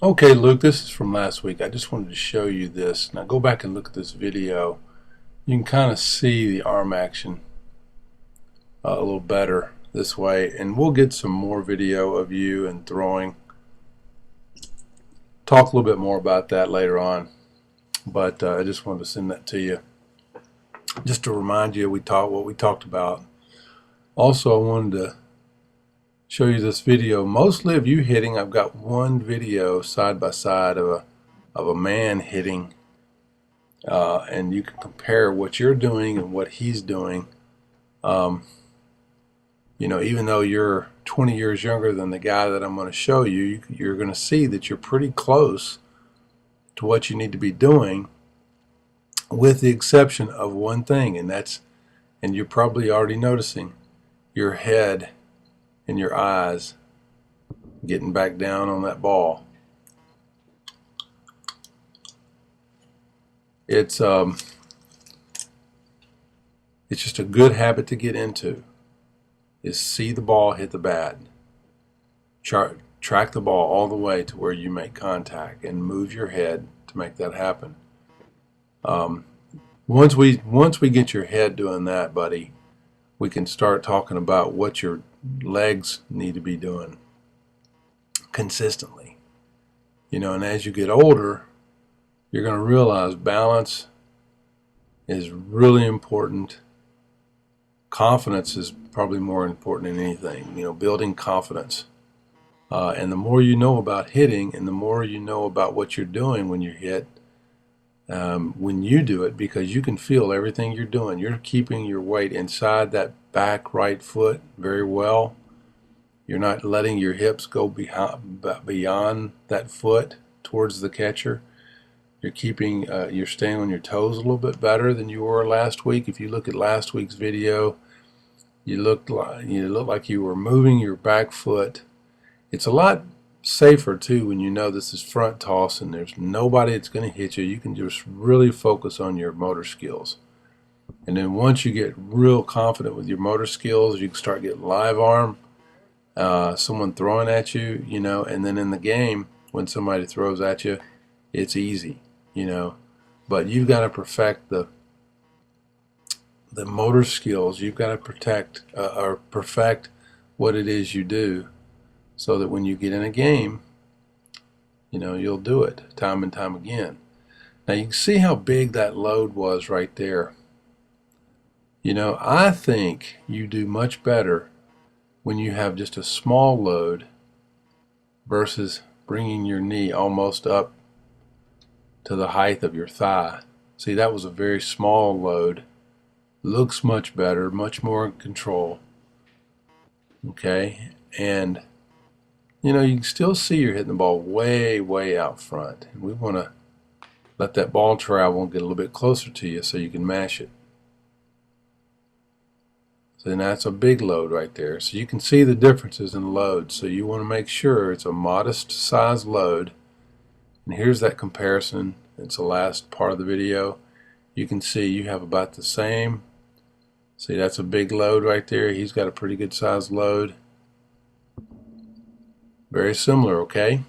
Okay, Luke, this is from last week. I just wanted to show you this. Now go back and look at this video. You can kind of see the arm action a little better this way, and we'll get some more video of you and throwing. Talk a little bit more about that later on, but I just wanted to send that to you just to remind you what we talked about. Also, I wanted to show you this video mostly of you hitting. I've got one video side by side of a man hitting, and you can compare what you're doing and what he's doing. You know, even though you're 20 years younger than the guy that I'm going to show you, you're going to see that you're pretty close to what you need to be doing, with the exception of one thing, and you're probably already noticing, your head and your eyes getting back down on that ball. It's just a good habit to get into, is see the ball hit the bat. Track the ball all the way to where you make contact and move your head to make that happen. Once we get your head doing that, buddy, we can start talking about what your legs need to be doing consistently. You know, and as you get older, you're going to realize balance is really important. Confidence is probably more important than anything. You know, building confidence. And the more you know about hitting, and the more you know about what you're doing when you hit, when you do it, because you can feel everything you're doing. You're keeping your weight inside that back right foot very well. You're not letting your hips go beyond that foot towards the catcher. You're staying on your toes a little bit better than you were last week. If you look at last week's video, you looked like you were moving your back foot. It's a lot safer too when you know this is front toss and there's nobody that's going to hit you. You can just really focus on your motor skills. And then once you get real confident with your motor skills, you can start getting live arm, someone throwing at you, you know, and then in the game, when somebody throws at you, it's easy, you know. But you've got to perfect the motor skills. You've got to perfect what it is you do, so that when you get in a game, you know, you'll do it time and time again. Now you can see how big that load was right there. You know, I think you do much better when you have just a small load versus bringing your knee almost up to the height of your thigh. See, that was a very small load. Looks much better, much more in control. Okay, and you know, you can still see you're hitting the ball way, way out front. And we want to let that ball travel and get a little bit closer to you so you can mash it. So then that's a big load right there. So you can see the differences in load. So you want to make sure it's a modest size load. And here's that comparison. It's the last part of the video. You can see you have about the same. See, that's a big load right there. He's got a pretty good size load. Very similar, okay?